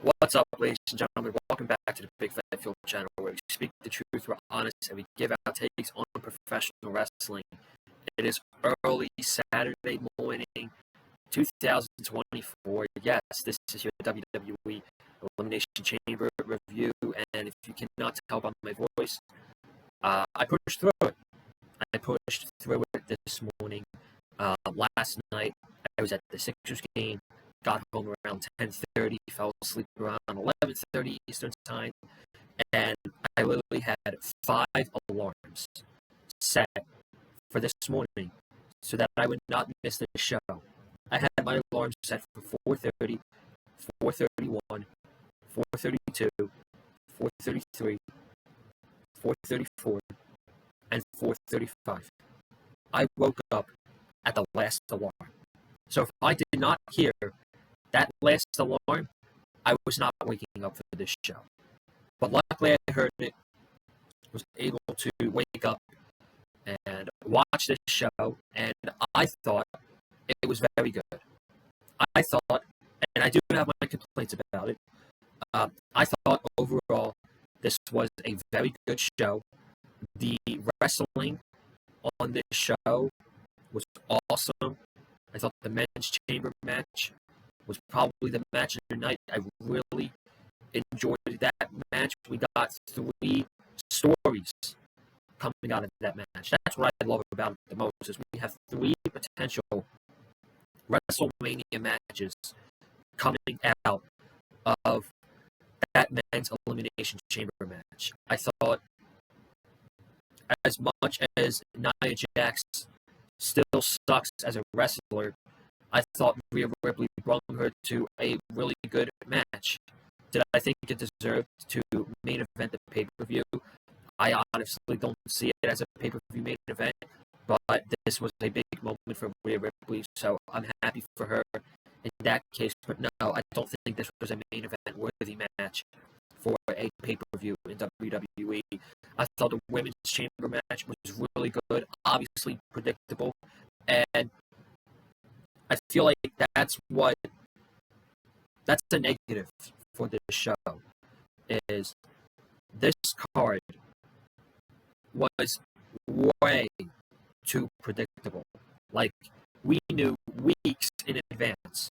What's up, ladies and gentlemen? Welcome back to the Big Fat Film channel, where we speak the truth, we're honest, and we give our takes on professional wrestling. It is early Saturday morning, 2024. Yes, this is your WWE Elimination Chamber review, and if you cannot tell by my voice, I pushed through it. I pushed through it this morning. Last night, I was at the Sixers game. Got home around 10:30, fell asleep around 11:30 Eastern Time, and I literally had 5 alarms set for this morning so that I would not miss the show. I had my alarms set for 4:30, 4:31, 4:32, 4:33, 4:34, and 4:35. I woke up at the last alarm. So if I did not hear that last alarm, I was not waking up for this show. But luckily I heard it, was able to wake up and watch this show, and I thought it was very good. I thought, and I do have my complaints about it, I thought overall this was a very good show. The wrestling on this show was awesome. I thought the men's chamber match was probably the match of the night. I really enjoyed that match. We got 3 stories coming out of that match. That's what I love about it the most, is we have 3 potential Wrestlemania matches coming out of that men's Elimination Chamber match. I thought, as much as Nia Jax still sucks as a wrestler, I thought Rhea Ripley brought her to a really good match. Did I think it deserved to main event the pay-per-view? I honestly don't see it as a pay-per-view main event, but this was a big moment for Rhea Ripley, so I'm happy for her in that case. But no, I don't think this was a main event-worthy match for a pay-per-view in WWE. I thought the women's chamber match was really good, obviously predictable, and I feel like that's a negative for this show, is this card was way too predictable. Like, we knew weeks in advance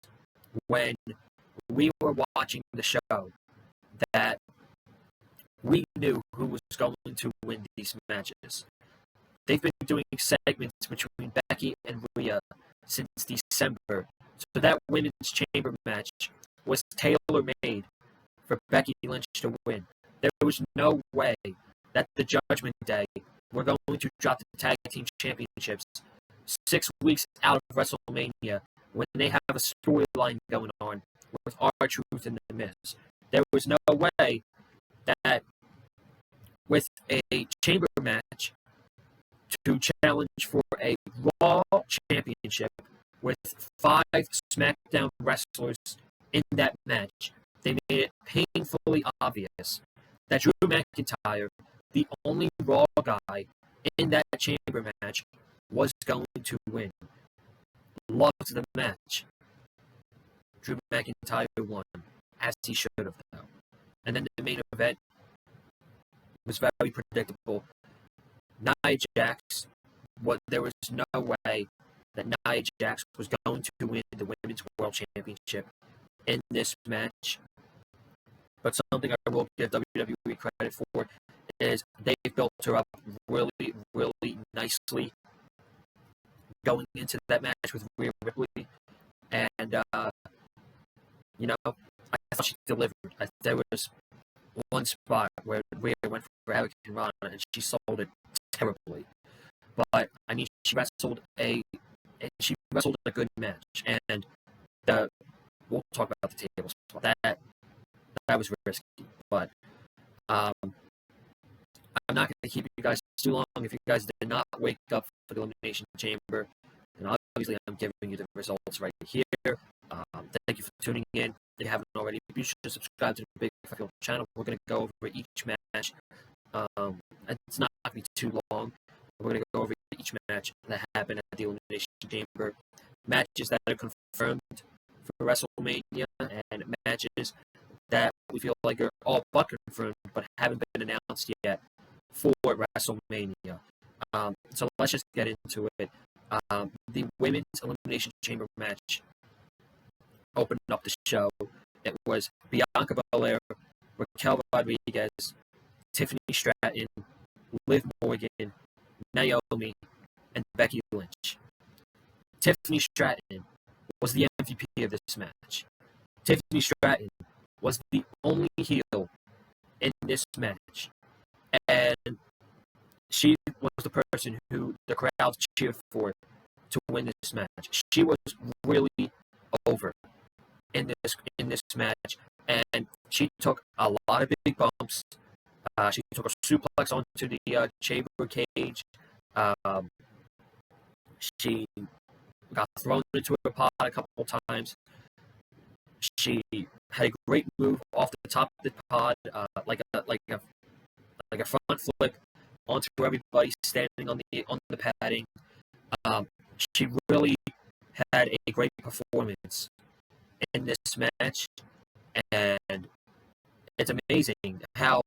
when we were watching the show that we knew who was going to win these matches. They've been doing segments between Becky and Rhea since December, so that women's chamber match was tailor-made for Becky Lynch to win. There was no way that the Judgment Day were going to drop the tag team championships 6 weeks out of WrestleMania when they have a storyline going on with R-Truth and The Miz. There was no way that with a chamber match to challenge for a Raw championship with 5 SmackDown wrestlers in that match, they made it painfully obvious that Drew McIntyre, the only Raw guy in that chamber match, was going to win. Loved the match. Drew McIntyre won, as he should have, though. And then the main event was very predictable. Nia Jax, there was no way that Nia Jax was going to win the Women's World Championship in this match. But something I will give WWE credit for is they built her up really, really nicely going into that match with Rhea Ripley. And, I thought she delivered. There was one spot where Rhea went for Hurricane Rana and she sold it terribly. But, I mean, she wrestled a good match. And we'll talk about the table spot. That was risky. But I'm not going to keep you guys too long. If you guys did not wake up for the Elimination Chamber, then obviously I'm giving you the results right here. Thank you for tuning in. If you haven't already, be sure to subscribe to the Big Fat Film channel. We're going to go over each match. It's not going to be too long. We're going to go over each match that happened at the Elimination Chamber. Matches that are confirmed for WrestleMania, and matches that we feel like are all but confirmed, but haven't been announced yet for WrestleMania. So let's just get into it. The Women's Elimination Chamber match opened up the show. It was Bianca Belair, Raquel Rodriguez, Tiffany Stratton, Liv Morgan, Naomi, and Becky Lynch. Tiffany Stratton was the MVP of this match. Tiffany Stratton was the only heel in this match. And she was the person who the crowd cheered for to win this match. She was really over in this match, and she took a lot of big bumps. She took a suplex onto the chamber cage. She got thrown into a pod a couple times. She had a great move off the top of the pod, like a front flip onto everybody standing on the padding. She really had a great performance in this match, and it's amazing how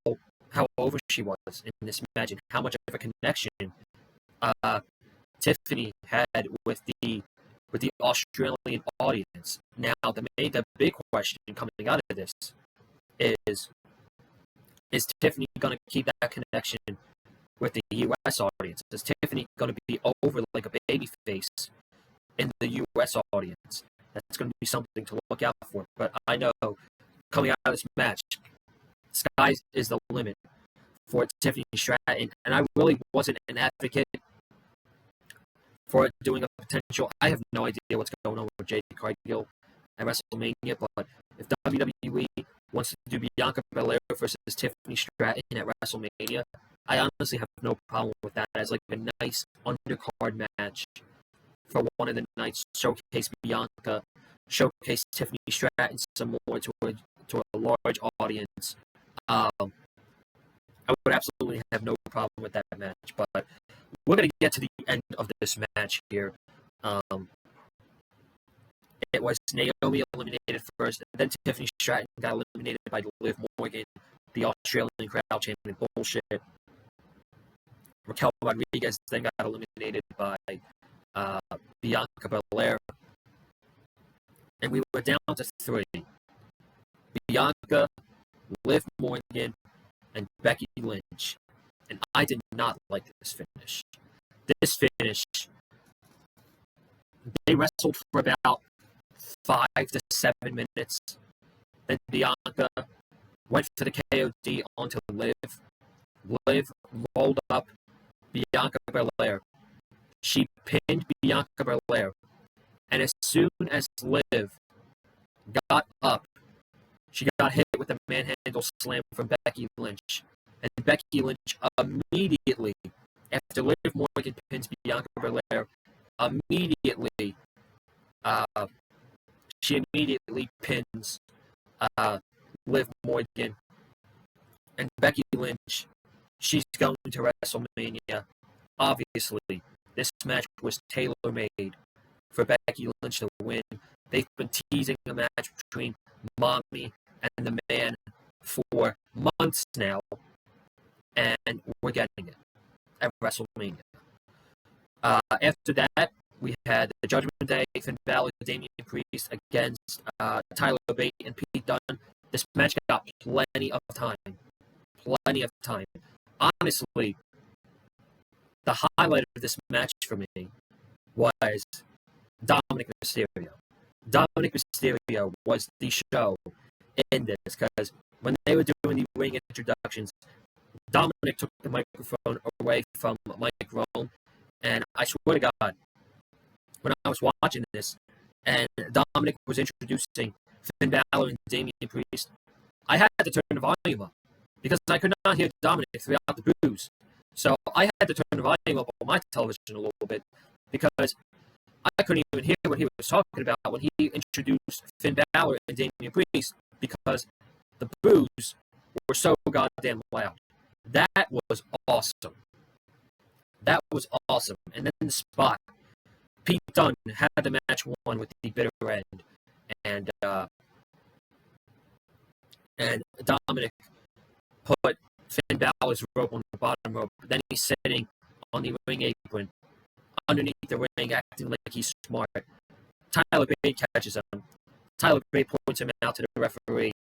over she was in this match and how much of a connection Tiffany had with the Australian audience. Now, the big question coming out of this is Tiffany going to keep that connection with the U.S. audience? Is Tiffany going to be over like a baby face in the U.S. audience? That's going to be something to look out for. But I know coming out of this match, sky is the limit for Tiffany Stratton, and I really wasn't an advocate for doing a potential. I have no idea what's going on with Jade Cargill at WrestleMania, but if WWE wants to do Bianca Belair versus Tiffany Stratton at WrestleMania, I honestly have no problem with that as like a nice undercard match for one of the nights. Showcase Bianca, showcase Tiffany Stratton some more to a large audience. I would absolutely have no problem with that match, but we're going to get to the end of this match here. It was Naomi eliminated first, and then Tiffany Stratton got eliminated by Liv Morgan, the Australian crowd chanting bullshit. Raquel Rodriguez then got eliminated by Bianca Belair. And we were down to 3. Bianca, Liv Morgan, and Becky Lynch. And I did not like this finish. This finish, they wrestled for about 5 to 7 minutes. Then Bianca went for the KOD onto Liv. Liv rolled up Bianca Belair. She pinned Bianca Belair. And as soon as Liv got up, she got hit with a manhandle slam from Becky Lynch. And Becky Lynch immediately, after Liv Morgan pins Bianca Belair, she immediately pins Liv Morgan. And Becky Lynch, she's going to WrestleMania. Obviously, this match was tailor-made for Becky Lynch to win. They've been teasing a match between Mommy and the Man for months now, and we're getting it at WrestleMania. After that, we had the Judgment Day, Finn Balor, Damian Priest against Tyler Bate and Pete Dunne. This match got plenty of time. Honestly, the highlight of this match for me was Dominic Mysterio. Dominic Mysterio was the show in this because when they were doing the ring introductions, Dominic took the microphone away from Mike Rome, and I swear to God, when I was watching this, and Dominic was introducing Finn Balor and Damian Priest, I had to turn the volume up because I could not hear Dominic throughout the booze. So I had to turn the volume up on my television a little bit because I couldn't even hear what he was talking about when he introduced Finn Balor and Damian Priest because the boos were so goddamn loud. That was awesome. And then the spot, Pete Dunne had the match won with the bitter end, and Dominic put Finn Balor's rope on the bottom rope. Then he's sitting on the ring apron underneath the ring, acting like he's smart. Tyler Bate catches him. Tyler Bate points him out to the referee,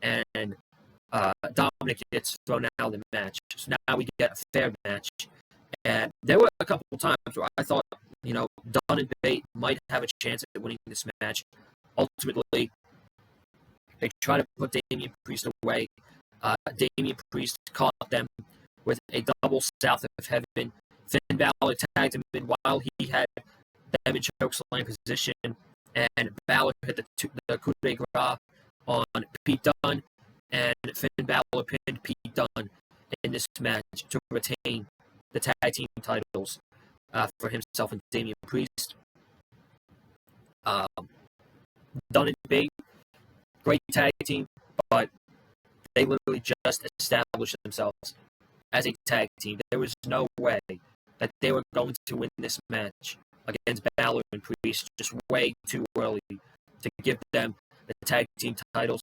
and Dominic gets thrown out of the match. So now we get a fair match. And there were a couple of times where I thought, Dunn and Bate might have a chance at winning this match. Ultimately, they try to put Damian Priest away. Damian Priest caught them with a double south of heaven. Finn Balor tagged him in while he had them in chokeslam position, and Balor hit the coup de grace on Pete Dunne, and Finn Balor pinned Pete Dunne in this match to retain the tag team titles for himself and Damian Priest. Dunne and Bate, great tag team, but they literally just established themselves as a tag team. There was no way that they were going to win this match against Balor and Priest just way too early to give them the tag team titles.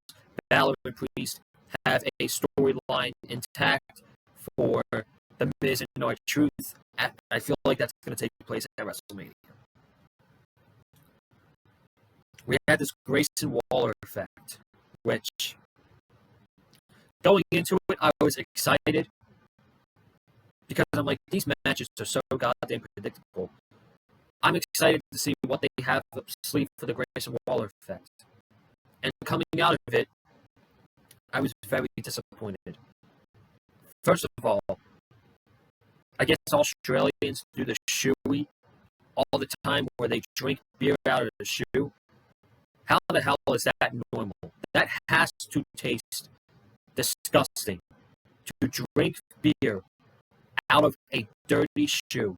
Balor and Priest have a storyline intact for The Miz and R-Truth. I feel like that's going to take place at WrestleMania. We had this Grayson Waller effect, which, going into it, I was excited because I'm like, these matches are so goddamn predictable. I'm excited to see what they have up sleeve for the Grayson Waller effect. And coming out of it, I was very disappointed. First of all, I guess Australians do the shoey all the time where they drink beer out of the shoe. How the hell is that normal? That has to taste disgusting. To drink beer out of a dirty shoe.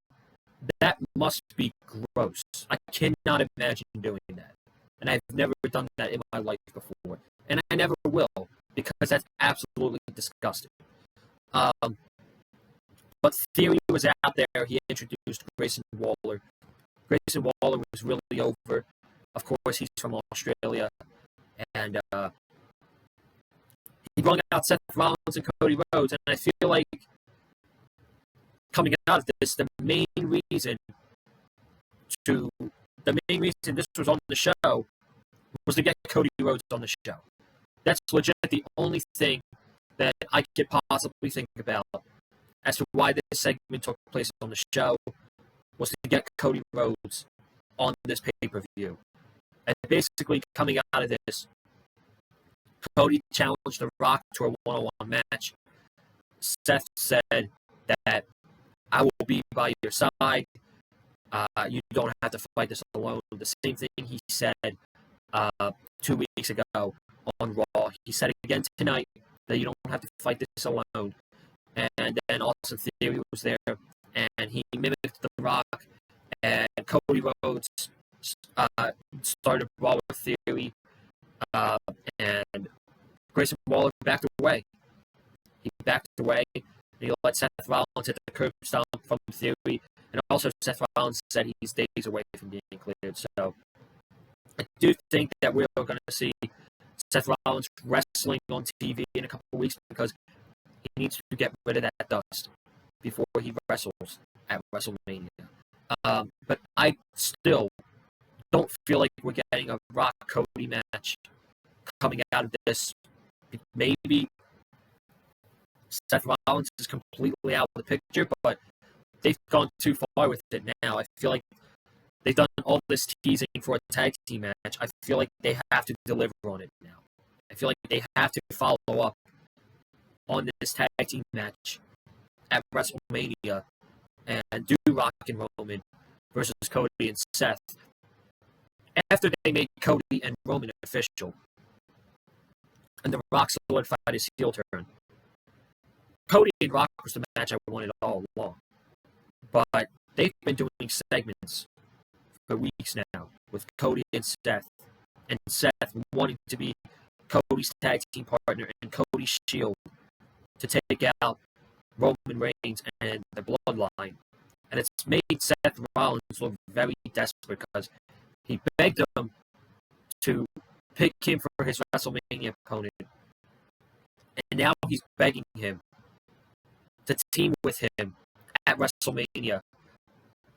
That must be gross. I cannot imagine doing that. And I've never done that in my life before. And I never will, because that's absolutely disgusting. But Theory was out there. He introduced Grayson Waller. Grayson Waller was really over. Of course, he's from Australia. And he brought out Seth Rollins and Cody Rhodes. And I feel like coming out of this, the main reason this was on the show was to get Cody Rhodes on the show. That's legit the only thing that I could possibly think about as to why this segment took place on the show, was to get Cody Rhodes on this pay-per-view. And basically, coming out of this, Cody challenged The Rock to a one-on-one match. Seth said that I will be by your side. You don't have to fight this alone. The same thing he said 2 weeks ago on Raw. He said again tonight that you don't have to fight this alone. And then Austin Theory was there, and he mimicked The Rock, and Cody Rhodes started Raw with Theory, and Grayson Waller backed away. He backed away, and he let Seth Rollins hit the curb stomp from Theory, and also Seth Rollins said he's days away from being cleared. So I do think that we're going to see Seth Rollins wrestling on TV in a couple of weeks, because he needs to get rid of that dust before he wrestles at WrestleMania. But I still don't feel like we're getting a Rock Cody match coming out of this. Maybe Seth Rollins is completely out of the picture, but they've gone too far with it now. I feel like they've done all this teasing for a tag team match. I feel like they have to deliver on it now. I feel like they have to follow up on this tag team match at WrestleMania and do Rock and Roman versus Cody and Seth after they made Cody and Roman official and The Rock solidified his heel turn. Cody and Rock was the match I wanted all along, but they've been doing segments for weeks now with Cody and Seth wanting to be Cody's tag team partner and Cody's shield to take out Roman Reigns and the Bloodline. And it's made Seth Rollins look very desperate, because he begged them to pick him for his WrestleMania opponent. And now he's begging him to team with him at WrestleMania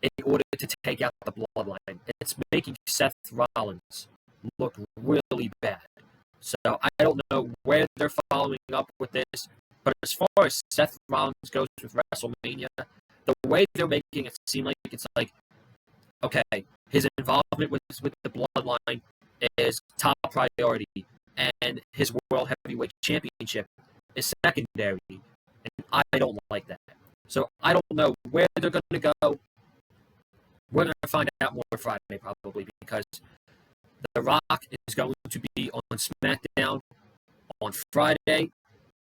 in order to take out the bloodline. It's making Seth Rollins look really bad. So I don't know where they're following up with this, but as far as Seth Rollins goes with WrestleMania, the way they're making it seem like it's like, okay, his involvement with the bloodline is top priority, and his World Heavyweight Championship is secondary, and I don't like that. So I don't know where they're going to go. We're going to find out more Friday probably, because The Rock is going to be on SmackDown on Friday,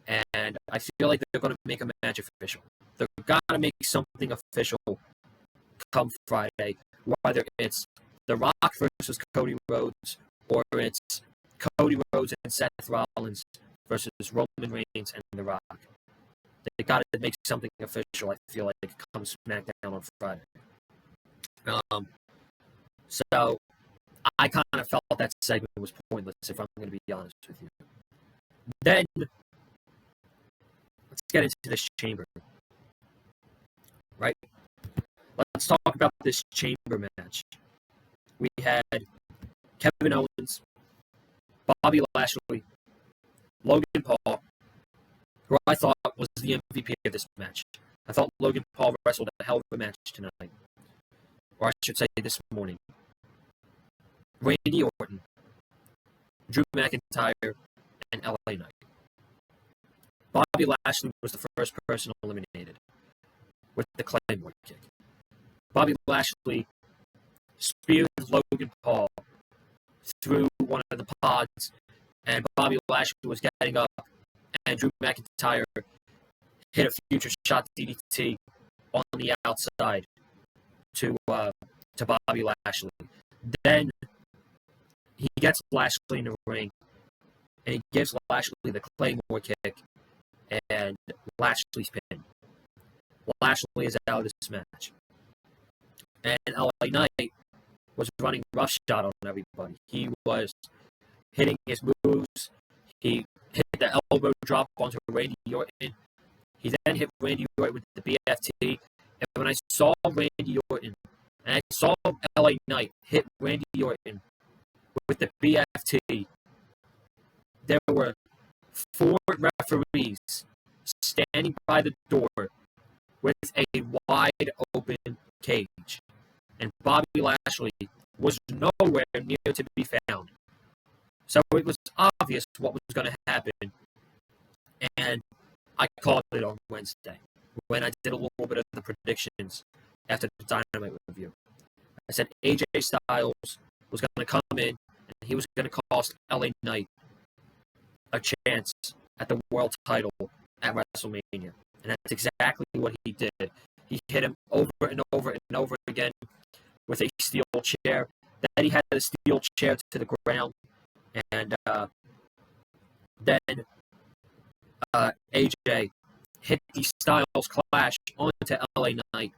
and I feel like they're going to make a match official. They've got to make something official come Friday, whether it's The Rock versus Cody Rhodes, or it's Cody Rhodes and Seth Rollins versus Roman Reigns and The Rock. They got to make something official, I feel like, come SmackDown on Friday. So I kind of felt that segment was pointless, if I'm going to be honest with you. Then, let's get into this chamber. Right? Let's talk about this chamber match. We had Kevin Owens, Bobby Lashley, Logan Paul, who I thought was the MVP of this match. I thought Logan Paul wrestled a hell of a match tonight. Or I should say this morning. Randy Orton, Drew McIntyre, and LA Knight. Bobby Lashley was the first person eliminated with the Claymore kick. Bobby Lashley speared Logan Paul through one of the pods, and Bobby Lashley was getting up, and Drew McIntyre hit a future shot DDT on the outside to Bobby Lashley. Then he gets Lashley in the ring, and he gives Lashley the Claymore kick, and Lashley's pinned. Lashley is out of this match. And LA Knight was running roughshod on everybody. He was hitting his moves. He hit the elbow drop onto Randy Orton. He then hit Randy Orton with the BFT. And when I saw Randy Orton, and I saw LA Knight hit Randy Orton with the BFT, there were 4 referees standing by the door with a wide open cage. And Bobby Lashley was nowhere near to be found. So it was obvious what was going to happen. And I called it on Wednesday when I did a little bit of the predictions after the Dynamite review. I said AJ Styles was going to come in and he was going to cost LA Knight a chance at the world title at WrestleMania. And that's exactly what he did. He hit him over and over and over again with a steel chair. Then he had a steel chair to the ground. And then AJ hit the Styles Clash onto LA Knight.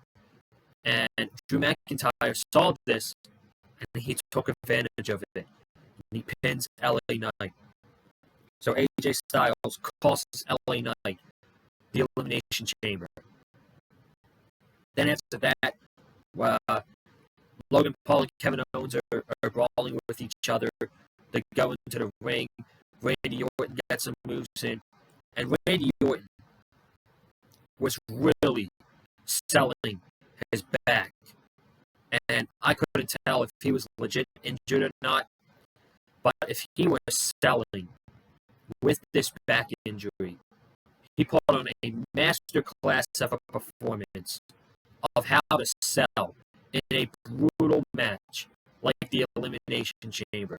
And Drew McIntyre saw this, and he took advantage of it. And he pins LA Knight. So AJ Styles costs LA Knight the Elimination Chamber. Then after that, Logan Paul and Kevin Owens are brawling with each other. They go into the ring. Randy Orton gets some moves in. And Randy Orton was really selling his back. And I couldn't tell if he was legit injured or not. But if he was selling with this back injury, he put on a masterclass of a performance of how to sell in a brutal match like the Elimination Chamber.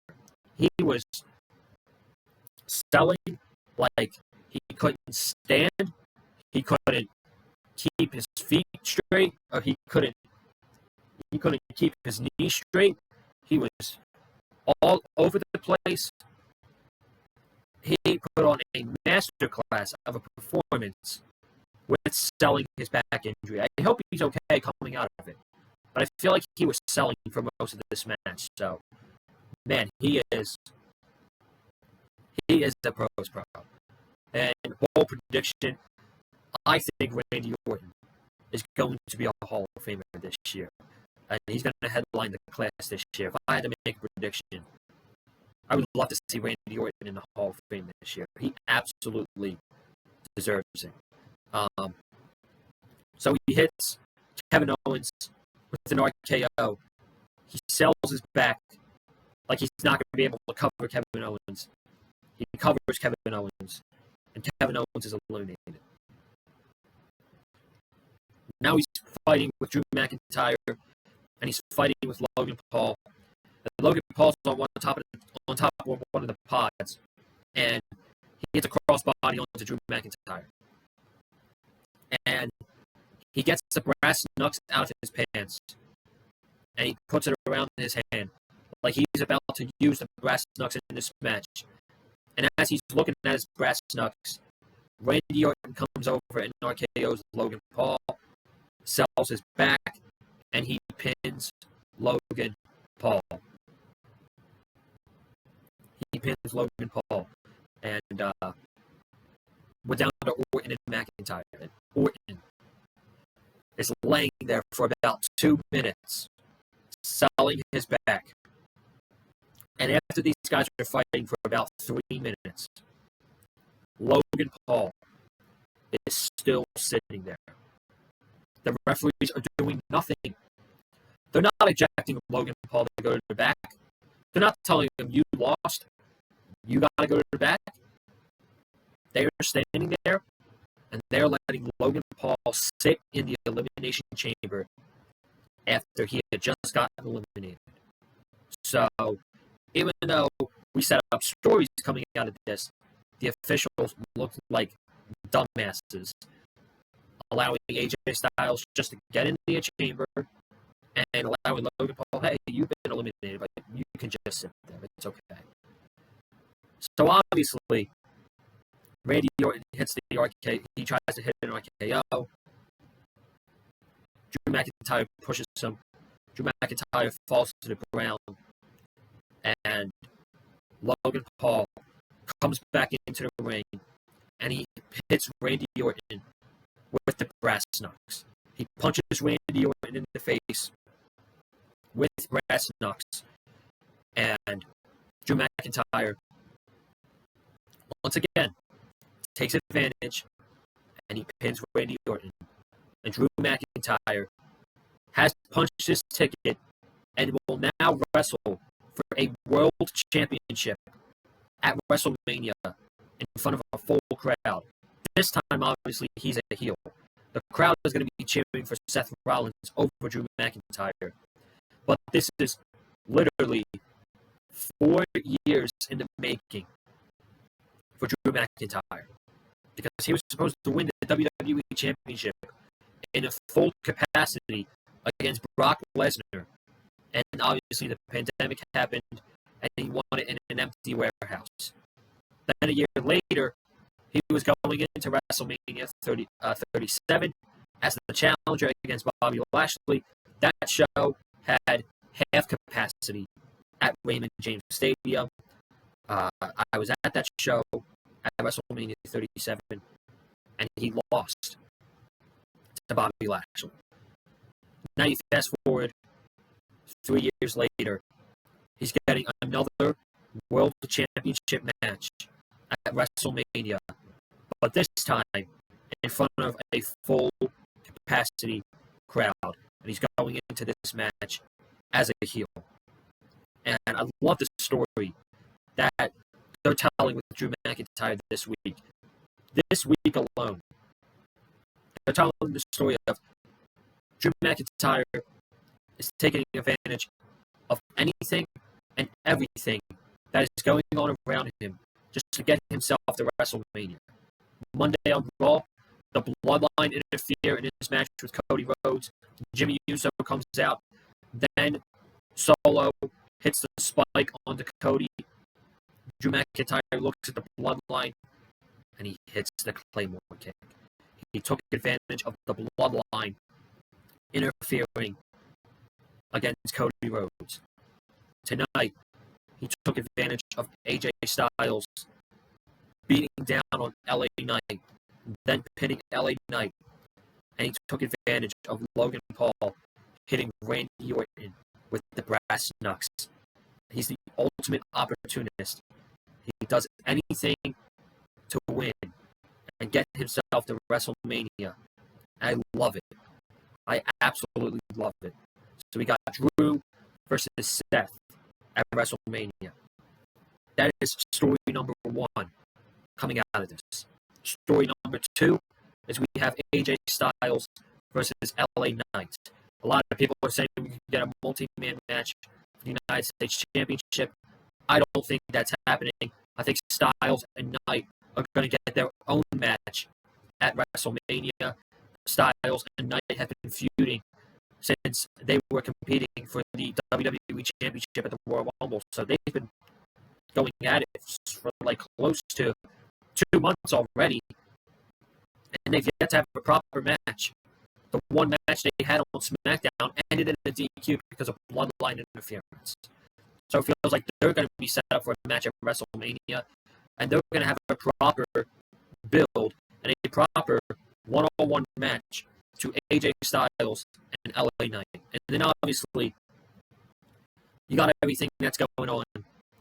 He was selling like he couldn't stand, he couldn't keep his feet straight, or he couldn't keep his knees straight. He was all over the place. He put on a masterclass of a performance with selling his back injury. I hope he's okay coming out of it. But I feel like he was selling for most of this match. So, man, he is the pro's pro. And bold prediction, I think Randy Orton is going to be a Hall of Famer this year. And he's going to headline the class this year. If I had to make a prediction, I would love to see Randy Orton in the Hall of Fame this year. He absolutely deserves it. So he hits Kevin Owens with an RKO. He sells his back like he's not going to be able to cover Kevin Owens. He covers Kevin Owens, and Kevin Owens is eliminated. Now he's fighting with Drew McIntyre, and he's fighting with Logan Paul. And Logan Paul's on top of one of the pods, and he hits a crossbody onto Drew McIntyre. And he gets the brass knucks out of his pants, and he puts it around his hand, like he's about to use the brass knucks in this match. And as he's looking at his brass knucks, Randy Orton comes over and RKO's Logan Paul, sells his back, and he pins Logan Paul. He pins Logan Paul. And we're down to Orton and McIntyre. And Orton is laying there for about 2 minutes, selling his back. And after these guys are fighting for about 3 minutes, Logan Paul is still sitting there. The referees are doing nothing. They're not ejecting Logan Paul to go to the back. They're not telling him, you lost. You got to go to the back. They are standing there, and they're letting Logan Paul sit in the Elimination Chamber after he had just gotten eliminated. So, even though we set up stories coming out of this, the officials looked like dumbasses, allowing AJ Styles just to get in the chamber and allowing Logan Paul, hey, you've been eliminated, but you can just sit there. It's okay. So obviously, Randy Orton hits the RKO. He tries to hit an RKO. Drew McIntyre pushes him. Drew McIntyre falls to the ground. And Logan Paul comes back into the ring, and he hits Randy Orton with the brass knucks. He punches Randy Orton in the face with brass knucks. And Drew McIntyre, once again, takes advantage, and he pins Randy Orton. And Drew McIntyre has punched his ticket and will now wrestle for a world championship at Wrestlemania in front of a full crowd. This time, obviously, he's a heel. The crowd is going to be cheering for Seth Rollins over Drew McIntyre. But this is literally 4 years in the making for Drew McIntyre, because he was supposed to win the WWE Championship in a full capacity against Brock Lesnar. And obviously the pandemic happened, and he won it in an empty warehouse. Then a year later, he was going into WrestleMania 37 as the challenger against Bobby Lashley. That show had half capacity at Raymond James Stadium. I was at that show at WrestleMania 37, and he lost to Bobby Lashley. Now you fast forward 3 years later, he's getting another World Championship match at WrestleMania, but this time in front of a full capacity crowd, and he's going into this match as a heel. And I love the story that they're telling with Drew McIntyre this week. This week alone, they're telling the story of Drew McIntyre is taking advantage of anything and everything that is going on around him just to get himself to WrestleMania. Monday on Raw, the Bloodline interfere in his match with Cody Rhodes. Jimmy Uso comes out. Then Solo hits the spike onto Cody. Drew McIntyre looks at the Bloodline, and he hits the Claymore kick. He took advantage of the Bloodline interfering against Cody Rhodes. Tonight, he took advantage of AJ Styles beating down on LA Knight, then pinning LA Knight, and he took advantage of Logan Paul hitting Randy Orton with the brass knucks. He's the ultimate opportunist. He does anything to win and get himself to WrestleMania. I love it. I absolutely love it. So we got Drew versus Seth at WrestleMania. That is story number one coming out of this. Story number two is we have AJ Styles versus LA Knight. A lot of people are saying we can get a multi-man match for the United States Championship. I don't think that's happening. I think Styles and Knight are going to get their own match at WrestleMania. Styles and Knight have been feuding since they were competing for the WWE Championship at the Royal Rumble. So they've been going at it for like close to 2 months already. And they've yet to have a proper match. The one match they had on SmackDown ended in a DQ because of bloodline interference. So it feels like they're going to be set up for a match at WrestleMania, and they're going to have a proper build and a proper one-on-one match to AJ Styles and LA Knight. And then obviously, you got everything that's going on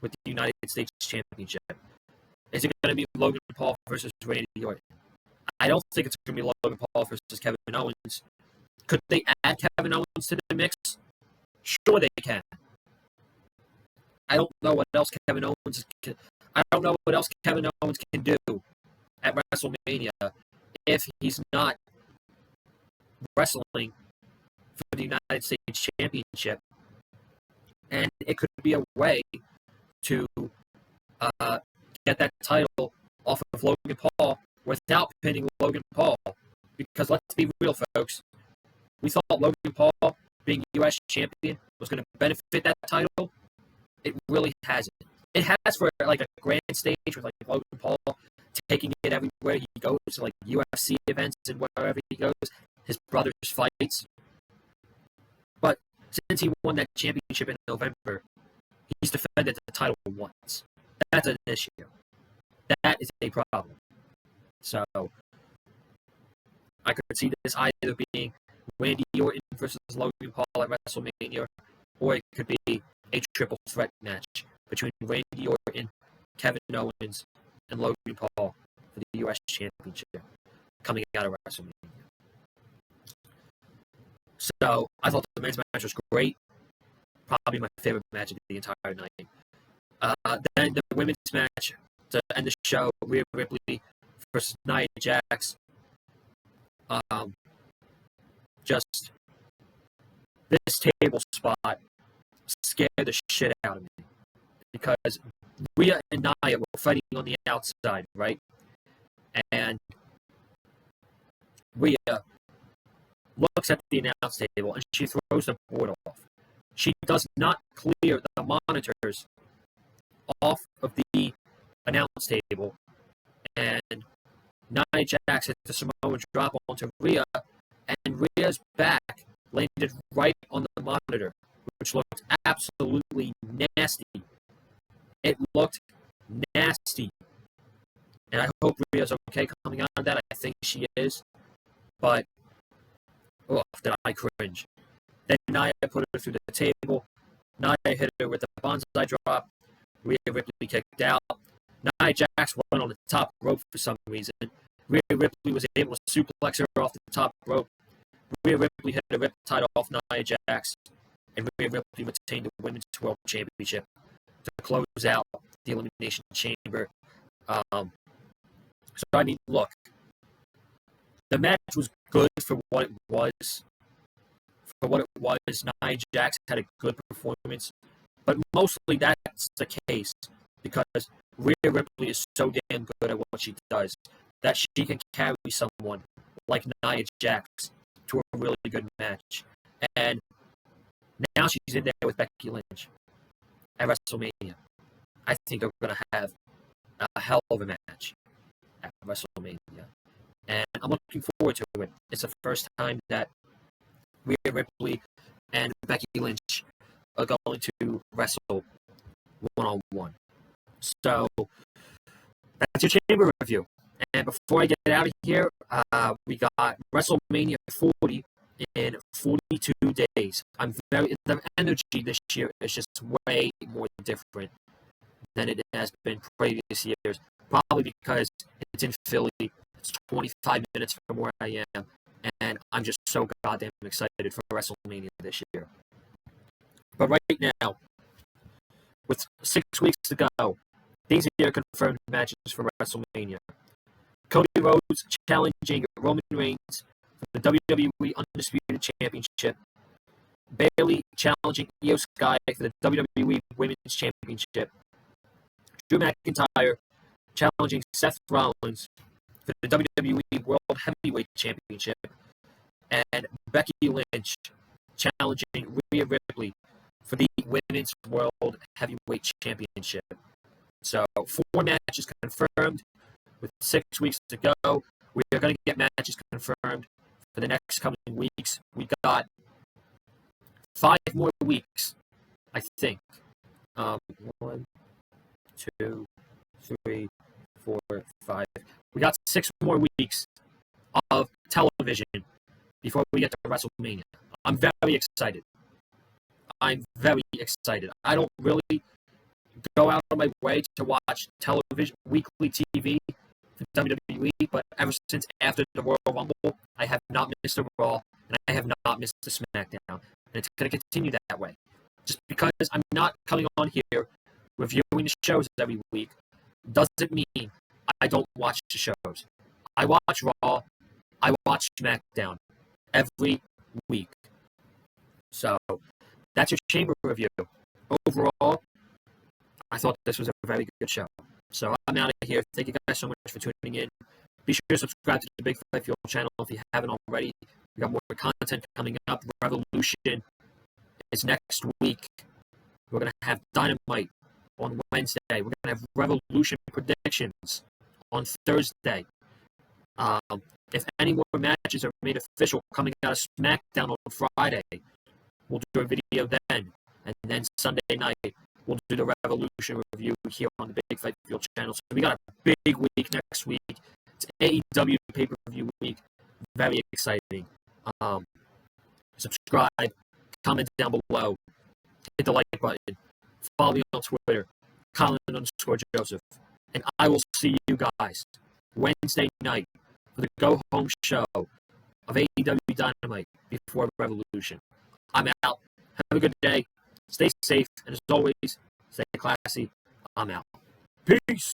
with the United States Championship. Is it going to be Logan Paul versus Randy Orton? I don't think it's going to be Logan Paul versus Kevin Owens. Could they add Kevin Owens to the mix? Sure they can. I don't know what else Kevin Owens can do at WrestleMania if he's not wrestling for the United States Championship. And it could be a way to get that title off of Logan Paul without pinning Logan Paul. Because let's be real, folks. We thought Logan Paul being U.S. champion was going to benefit that title. It really hasn't. It has for like a grand stage with like Logan Paul taking it everywhere he goes, to like UFC events and wherever he goes, his brother's fights. But since he won that championship in November, he's defended the title once. That's an issue. That is a problem. So I could see this either being Randy Orton versus Logan Paul at WrestleMania, or it could be a triple threat match between Randy Orton, Kevin Owens, and Logan Paul for the U.S. Championship coming out of WrestleMania. So I thought the men's match was great. Probably my favorite match of the entire night. Then the women's match to end the show, Rhea Ripley versus Nia Jax. Just this table spot scared the shit out of me because Rhea and Nia were fighting on the outside, right? And Rhea looks at the announce table and she throws the board off. She does not clear the monitors off of the announce table, and Nia Jax hit the Samoan drop onto Rhea, and Rhea's back landed right on the monitor, which looked absolutely nasty. It looked nasty. And I hope Rhea's okay coming out of that. I think she is. But, did I cringe. Then Nia put her through the table. Nia hit her with the bonsai drop. Rhea Ripley kicked out. Nia Jax went on the top rope for some reason. Rhea Ripley was able to suplex her off the top rope. Rhea Ripley hit a riptide off Nia Jax, and Rhea Ripley retained the Women's World Championship to close out the Elimination Chamber. So, I mean, look, the match was good for what it was. For what it was, Nia Jax had a good performance, but mostly that's the case because Rhea Ripley is so damn good at what she does that she can carry someone like Nia Jax to a really good match. And now she's in there with Becky Lynch at WrestleMania. I think they're going to have a hell of a match at WrestleMania. And I'm looking forward to it. It's the first time that Rhea Ripley and Becky Lynch are going to wrestle one-on-one. So that's your chamber review. And before I get out of here, we got WrestleMania 40 in 42 days. The energy this year is just way more different than it has been previous years. Probably because it's in Philly. It's 25 minutes from where I am. And I'm just so goddamn excited for WrestleMania this year. But right now, with 6 weeks to go, these are confirmed matches for WrestleMania. Cody Rhodes challenging Roman Reigns for the WWE Undisputed Championship. Bayley challenging Io Sky for the WWE Women's Championship. Drew McIntyre challenging Seth Rollins for the WWE World Heavyweight Championship. And Becky Lynch challenging Rhea Ripley for the Women's World Heavyweight Championship. So 4 matches confirmed with 6 weeks to go. We are going to get matches confirmed for the next coming weeks. We got 5 more weeks, I think. 1, 2, 3, 4, 5. We got 6 more weeks of television before we get to WrestleMania. I'm very excited. I don't really go out of my way to watch television, weekly TV for WWE, but ever since after the Royal Rumble, I have not missed a Raw, and I have not missed a SmackDown. And it's going to continue that way. Just because I'm not coming on here reviewing the shows every week doesn't mean I don't watch the shows. I watch Raw, I watch SmackDown every week. So that's your chamber review. Overall, I thought this was a very good show. So I'm out of here. Thank you guys so much for tuning in. Be sure to subscribe to the Big Fight Fuel channel if you haven't already. We got more content coming up. Revolution is next week. We're going to have Dynamite on Wednesday. We're going to have Revolution predictions on Thursday. If any more matches are made official coming out of SmackDown on Friday, we'll do a video then. And then Sunday night, we'll do the Revolution review here on the Big Fight Fuel channel. So we got a big week next week. It's AEW pay-per-view week. Very exciting. Subscribe, comment down below, hit the like button, follow me on Twitter, Colin_Joseph, and I will see you guys Wednesday night for the go-home show of AEW Dynamite before Revolution. I'm out. Have a good day. Stay safe, and as always, stay classy. I'm out. Peace.